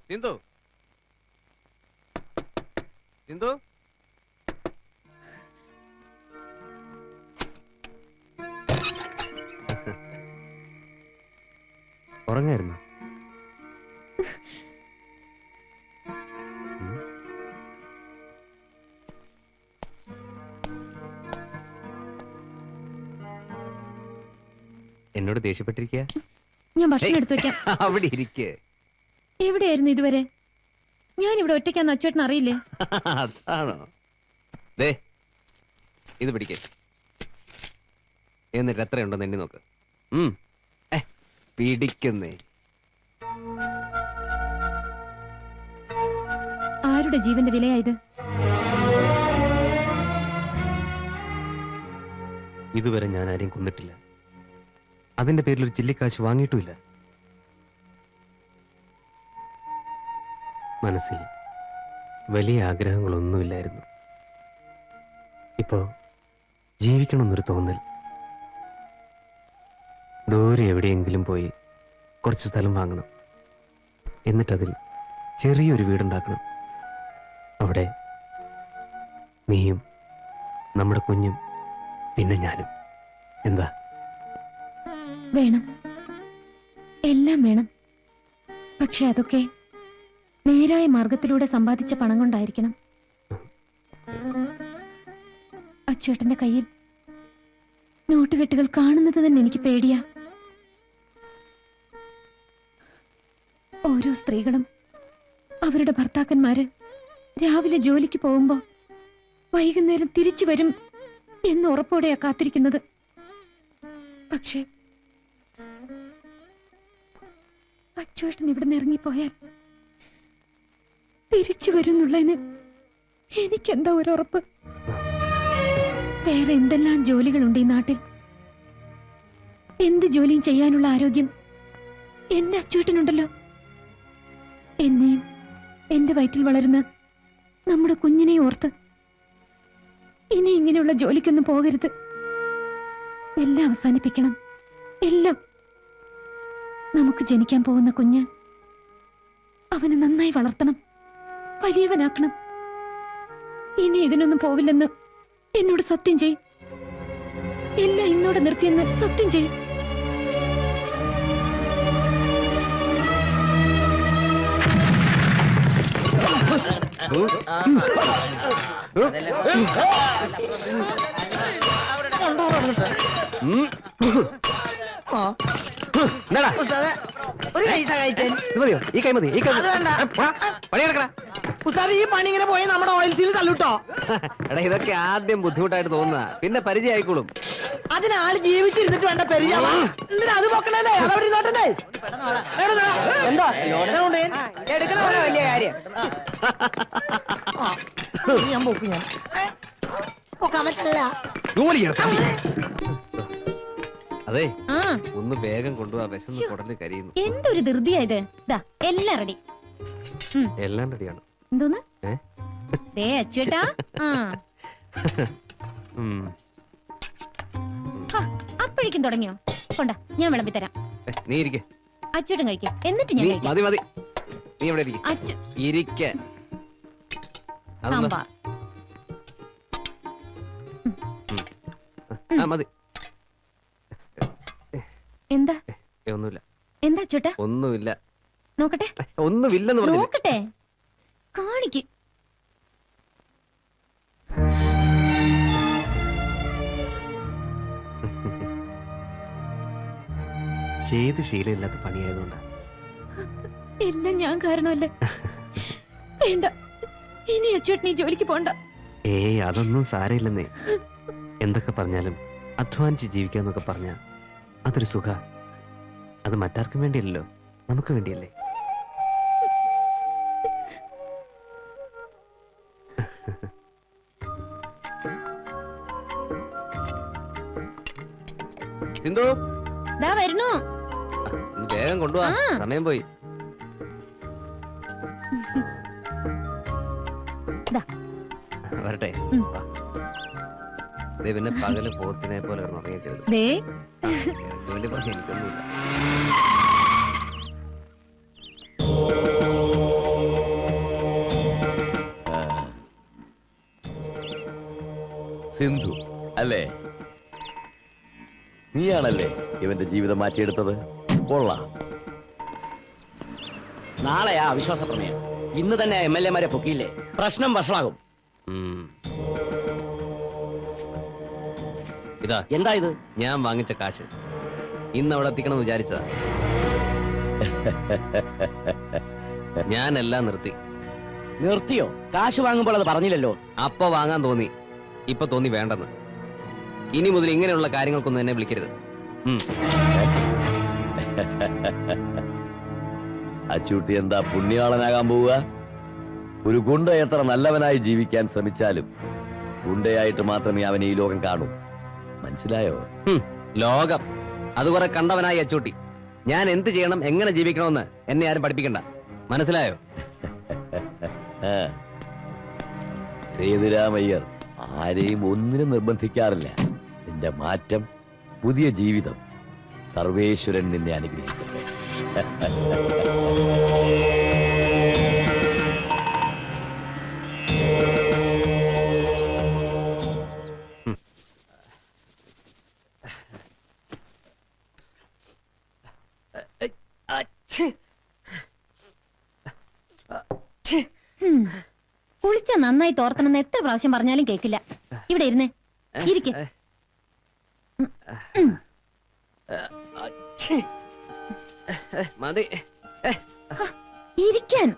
സിന്ധു സിന്ധു ഉറങ്ങായിരുന്നു. എന്നോട് ദേഷ്യപ്പെട്ടിരിക്കുക. ഞാൻ ഭക്ഷണം എടുത്തു വെക്കാം. അവിടെ ഇരിക്കേ. എവിടെയായിരുന്നു ഇതുവരെ? ഞാൻ ഇവിടെ ഒറ്റയ്ക്കാന്ന് അച്ചേട്ടൻ അറിയില്ലേ? അതാണോ? ദേ ഇത് പിടിക്കേ, എന്നിട്ട് എത്രയുണ്ടെന്ന് എണ്ണി നോക്ക്. പിടിക്കുന്നേ. ആരുടെ ജീവന്റെ വിലയായത്? ഇതുവരെ ഞാൻ ആരെയും കൊന്നിട്ടില്ല. അതിന്റെ പേരിൽ ഒരു ചില്ലിക്കാശ് വാങ്ങിയിട്ടുമില്ല. മനസ്സിൽ വലിയ ആഗ്രഹങ്ങളൊന്നുമില്ലായിരുന്നു. ഇപ്പോ ജീവിക്കണമെന്നൊരു തോന്നൽ. ദൂരെ എവിടെയെങ്കിലും പോയി കുറച്ച് സ്ഥലം വാങ്ങണം. എന്നിട്ടതിൽ ചെറിയൊരു വീടുണ്ടാക്കണം. അവിടെ നീയും നമ്മുടെ കുഞ്ഞും പിന്നെ ഞാനും. എന്താ? വേണം, എല്ലാം വേണം. പക്ഷെ അതൊക്കെ നേരായ മാർഗത്തിലൂടെ സമ്പാദിച്ച പണം കൊണ്ടായിരിക്കണം. അച്ചേട്ടന്റെ കയ്യിൽ നോട്ടുകെട്ടുകൾ കാണുന്നത് തന്നെ എനിക്ക് പേടിയാ. ഓരോ സ്ത്രീകളും അവരുടെ ഭർത്താക്കന്മാര് രാവിലെ ജോലിക്ക് പോകുമ്പോ വൈകുന്നേരം തിരിച്ചു വരും എന്ന് ഉറപ്പോടെയാ കാത്തിരിക്കുന്നത്. പക്ഷേ അച്ചേട്ടൻ ഇവിടുന്ന് ഇറങ്ങിപ്പോയാൽ തിരിച്ചു വരുന്നുള്ളതിന് എനിക്കെന്താ ഒരു ഉറപ്പ്? വേറെ എന്തെല്ലാം ജോലികളുണ്ട് ഈ നാട്ടിൽ. എന്ത് ജോലിയും ചെയ്യാനുള്ള ആരോഗ്യം എന്റെ അച്ചേട്ടനുണ്ടല്ലോ. എന്നെയും എന്റെ വയറ്റിൽ വളരുന്ന നമ്മുടെ കുഞ്ഞിനെ ഓർത്ത് ഇനി ഇങ്ങനെയുള്ള ജോലിക്കൊന്നും പോകരുത്. എല്ലാം അവസാനിപ്പിക്കണം, എല്ലാം. നമുക്ക് ജനിക്കാൻ പോകുന്ന കുഞ്ഞ് അവനെ നന്നായി വളർത്തണം, വലിയവനാക്കണം. ഇനി ഇതിനൊന്നും പോവില്ലെന്ന് എന്നോട് സത്യം ചെയ്. എല്ലാം ഇന്നോട് നിർത്തിയെന്ന് സത്യം ചെയ്. ഈ കൈ മതി. ഈ പണി ഇങ്ങനെ പോയി നമ്മുടെ ഓയിൽ സീൽ തല്ലുട്ടോ. എടാ, ഇതൊക്കെ ആദ്യം ബുദ്ധിമുട്ടായിട്ട് തോന്നുക, പിന്നെ പരിചയമായിക്കോളും. അതിനാള് ജീവിച്ചിരുന്നിട്ട് വേണ്ട പരിചയം. എന്തിനാ അത് പൊക്കണേ? അതവിടെ നോട്ടേ. എന്താ എടുക്കണ വലിയ കാര്യം. ഞാൻ പൊക്കും. ഞാൻ പൊക്കാൻ പറ്റില്ല. അതെ, ഒന്ന് വേഗം കൊണ്ടുപോവാ. വിശന്ന് കുടല് കരിയുന്നു. എന്തൊരു ധൃതിയായത്. എല്ലാം റെഡി. എല്ലാം റെഡിയാണ്. എന്തോന്ന്? അച്ചേട്ടാ, അപ്പോഴേക്കും തുടങ്ങിയോ? കൊണ്ടാ, ഞാൻ വിളമ്പി തരാം. നീ ഇരിക്കെ. അച്ചേട്ടൻ കഴിക്കേ, എന്നിട്ട് ഞാൻ കഴിക്കാം. മതി മതി, നീ ഇവിടെ ഇരിക്കെ. സാമ്പാർ മതി. എന്താ? ഒന്നുമില്ല. എന്താ ചേട്ടാ? ഒന്നുമില്ല. നോക്കട്ടെ. ഒന്നുമില്ലെന്ന് പറഞ്ഞു. നോക്കട്ടെ, കാണിക്ക്. ചെയ്ത് ശീലമില്ലാത്ത പണിയായതുകൊണ്ടാ. എല്ലാം ഞാൻ കാരണമല്ലേ? വേണ്ട, ഇനി അച്ചേട്ടൻ ഈ ജോലിക്ക് പോണ്ട. ഏയ്, അതൊന്നും സാരമില്ലെന്നേ. എന്തൊക്കെ പറഞ്ഞാലും അധ്വാനിച്ച് ജീവിക്കാന്നൊക്കെ പറഞ്ഞ അതൊരു സുഖ. അത് മറ്റാർക്കും വേണ്ടിയല്ലോ, നമുക്ക് വേണ്ടിയല്ലേ. സിന്ധു, ദാ വരുന്നു. വേഗം കൊണ്ടുപോവാ, സമയം പോയി. വരട്ടെ. പിന്നെ പകല് പോത്തിനെ പോലെ ഉറങ്ങിക്കരുത്. വേണ്ടി പറഞ്ഞ എനിക്കൊന്നുമില്ല. സിന്ധു അല്ലേ? നീയാണല്ലേ ഇവന്റെ ജീവിതം മാറ്റിയെടുത്തത്? കൊള്ളാം. നാളെയാ അവിശ്വാസ പ്രമേയം. ഇന്ന് തന്നെ MLA-മാരെ പൊക്കിയില്ലേ, പ്രശ്നം വഷളാകും. ഇതാ എന്താ ഇത്? ഞാൻ വാങ്ങിച്ച കാശ് ഇന്ന് അവിടെ എത്തിക്കണം വിചാരിച്ചതാ. ഞാനെല്ലാം നിർത്തി. നിർത്തിയോ? കാശ് വാങ്ങുമ്പോൾ അത് പറഞ്ഞില്ലല്ലോ. അപ്പൊ വാങ്ങാൻ തോന്നി, ഇപ്പൊ തോന്നി വേണ്ടെന്ന്. ഇനി മുതൽ ഇങ്ങനെയുള്ള കാര്യങ്ങൾക്കൊന്നും എന്നെ വിളിക്കരുത്. അച്ചൂട്ടി എന്താ പുണ്യാളനാകാൻ പോവുക? ഒരു ഗുണ്ട എത്ര നല്ലവനായി ജീവിക്കാൻ ശ്രമിച്ചാലും ഗുണ്ടയായിട്ട് മാത്രമേ അവൻ ഈ ലോകം കാണൂ. മനസ്സിലായോ? ലോകം അത് കുറെ കണ്ടവനായി അച്ചൂട്ടി. ഞാൻ എന്ത് ചെയ്യണം, എങ്ങനെ ജീവിക്കണമെന്ന് എന്നെ ആരും പഠിപ്പിക്കണ്ട. മനസ്സിലായോ? സേതുരാമയ്യർ ആരെയും ഒന്നിനും നിർബന്ധിക്കാറില്ല. നിന്റെ മാറ്റം, പുതിയ ജീവിതം, സർവേശ്വരൻ നിന്നെ അനുഗ്രഹിക്കട്ടെ. കുളിച്ച നന്നായി തോർത്തണമെന്ന് എത്ര പ്രാവശ്യം പറഞ്ഞാലും കേക്കില്ല. ഇവിടെ ഇരുന്നേ, ഇരിക്കെ. മതി ഇരിക്കാൻ.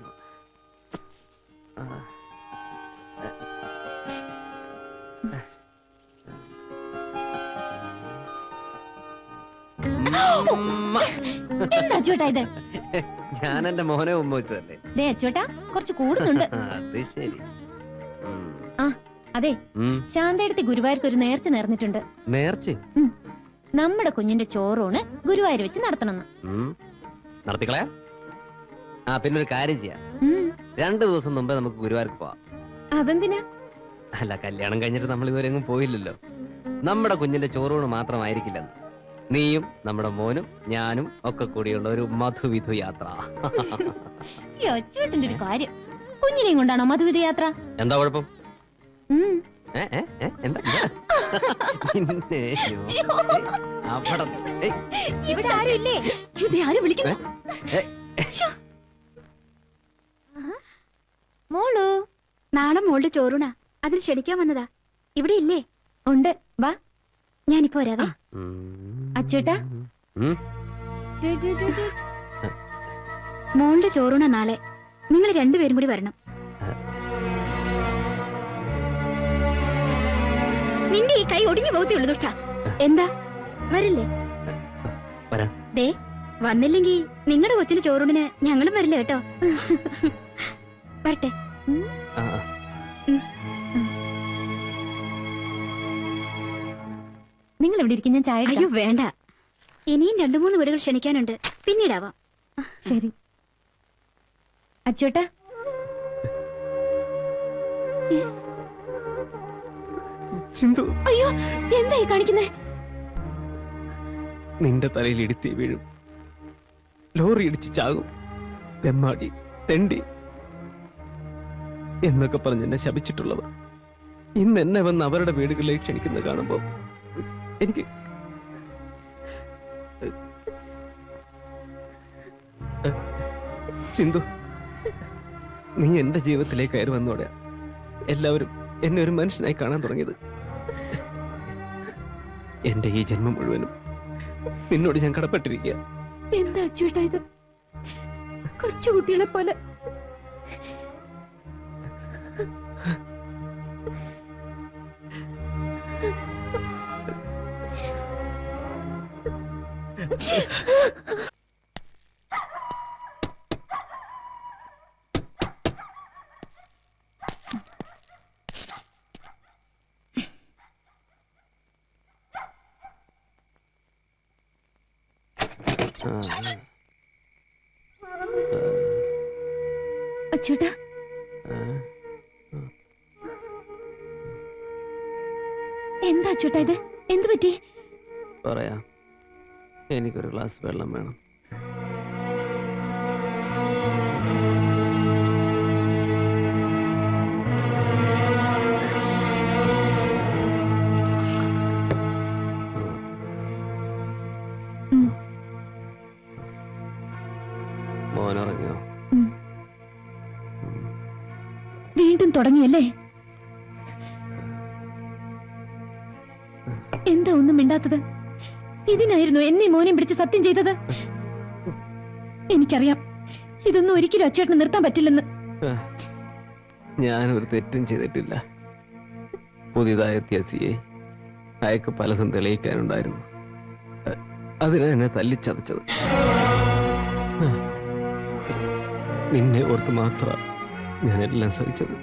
എന്താ അച്ചോട്ടാ ഇത്? ഞാൻ എന്റെ മോനെ മുമ്പ് വെച്ചതല്ലേ. ദേ അച്ചോട്ടാ, കുറച്ച് കൂടുന്നുണ്ട്. അത് ശരി. ആ അതെ, ശാന്തയെടുത്ത് ഗുരുവായൂർക്ക് ഒരു നേർച്ച നേർന്നിട്ടുണ്ട്. നേർച്ച? നമ്മുടെ കുഞ്ഞിന്റെ ചോറൂണ് ഗുരുവായൂർ വെച്ച് നടത്തണമെന്ന്. നടത്തിക്കളയാ? ആ പിന്നെ ഒരു കാര്യം ചെയ്യാം. 2 ദിവസം മുമ്പേ നമുക്ക് ഗുരുവായൂർക്ക് പോവാം. അതെന്തിനാ? അല്ല, കല്യാണം കഴിഞ്ഞിട്ട് നമ്മൾ ഇതുവരെ എങ്ങും പോയില്ലല്ലോ. നമ്മുടെ കുഞ്ഞിന്റെ ചോറൂണ് മാത്രമായിരിക്കില്ലെന്ന്. നീയും നമ്മുടെ മോനും ഞാനും ഒക്കെ കൂടിയുള്ള ഒരു മധുവിധു യാത്ര. അച്ചോട്ടിന്റെ ഒരു കാര്യം, കുഞ്ഞിനെയും കൊണ്ടാണോ മധുവിധു യാത്ര? എന്താ കുഴപ്പം? ഇവിടെ ആരും ഇല്ലേ? ആരും വിളിക്കുന്നു. മോളു, നാളെ മോളുടെ ചോറൂണാ, അതിന് ക്ഷണിക്കാൻ വന്നതാ. ഇവിടെ ഇല്ലേ? ഉണ്ട്, വാ. ഞാനിപ്പോ വരാവേ. അച്ചോട്ടാ, മോളുടെ ചോറൂണ നാളെ. നിങ്ങൾ രണ്ടുപേരും കൂടി വരണം. നിന്റെ ഈ കൈ ഒടിഞ്ഞു പോകത്തേ ഉള്ളൂ ദുഷ്ട. എന്താ വരില്ലേ? ദേ, വന്നില്ലെങ്കി നിങ്ങളുടെ കൊച്ചിന് ചോറൂണിന് ഞങ്ങളും വരില്ല കേട്ടോ. വരട്ടെ. നിങ്ങൾ ഇവിടെ ഇരിക്കുന്ന ചായ. അയ്യോ വേണ്ട, ഇനിയും 2-3 വീടുകൾ ക്ഷണിക്കാനുണ്ട്, പിന്നീടാവാം. ശരി. അച്ചോട്ടാ, സിന്ധു, അയ്യോ എന്തായി കാണിക്കുന്നേ? നിന്റെ തലയിൽ ഇടുത്തി വീഴും, ലോറി ഇടിച്ച് ചാകും, തെമ്മാടി, തെണ്ടി എന്നൊക്കെ പറഞ്ഞ് എന്നെ ശപിച്ചിട്ടുള്ളവർ ഇന്ന് എന്നെ വന്ന് അവരുടെ വീടുകളിലേക്ക് ക്ഷണിക്കുന്നത് കാണുമ്പോ എനിക്ക് സിന്ധു, നീ എന്റെ ജീവിതത്തിലേക്ക് കയറി വന്നോടെ എല്ലാവരും എന്നെ ഒരു മനുഷ്യനായി കാണാൻ തുടങ്ങിയത്. എന്റെ ഈ ജന്മം മുഴുവനും നിന്നോട് ഞാൻ കടപ്പെട്ടിരിക്കുക. എന്താ അച്ചോട്ടാ ഇത്? കൊച്ചുകുട്ടികളെ പോലെ. അച്ചോട്ടാ, എന്താ അച്ചോട്ടാ ഇത്? എന്ത് പറ്റി? പറയാം, എനിക്കൊരു ഗ്ലാസ് വെള്ളം വേണം. മോനുറങ്ങിയോ? വീണ്ടും തുടങ്ങിയല്ലേ? എന്താ ഒന്നും മിണ്ടാത്തത്? ഇതിനായിരുന്നു എന്നെ മോനെ പിടിച്ച് സത്യം ചെയ്തത്. എനിക്കറിയാം ഇതൊന്നും ഒരിക്കലും അച്ചേട്ടന് നിർത്താൻ പറ്റില്ലെന്ന്. ഞാനൊരു തെറ്റും ചെയ്തിട്ടില്ല. പുതിയതായെത്തിയ സിയെ അയക്ക് പലതും തെളിയിക്കാനുണ്ടായിരുന്നു. അതിനെ എന്നെ തല്ലിച്ചതച്ചത്. നിന്നെ ഓർത്ത് മാത്രം ഞാൻ എല്ലാം സഹിച്ചത്.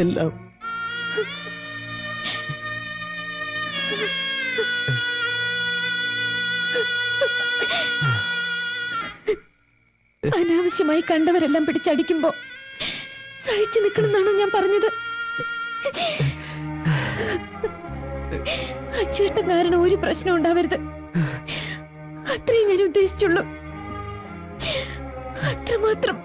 എല്ലാം. അനാവശ്യമായി കണ്ടവരെല്ലാം പിടിച്ചടിക്കുമ്പോ സഹിച്ചു നിൽക്കണമെന്നാണോ ഞാൻ പറഞ്ഞത്? അച്ചേട്ടൻ കാരണം ഒരു പ്രശ്നം ഉണ്ടാവരുത്, അത്രയും ഞാൻ ഉദ്ദേശിച്ചുള്ളൂ. അത്രമാത്രം.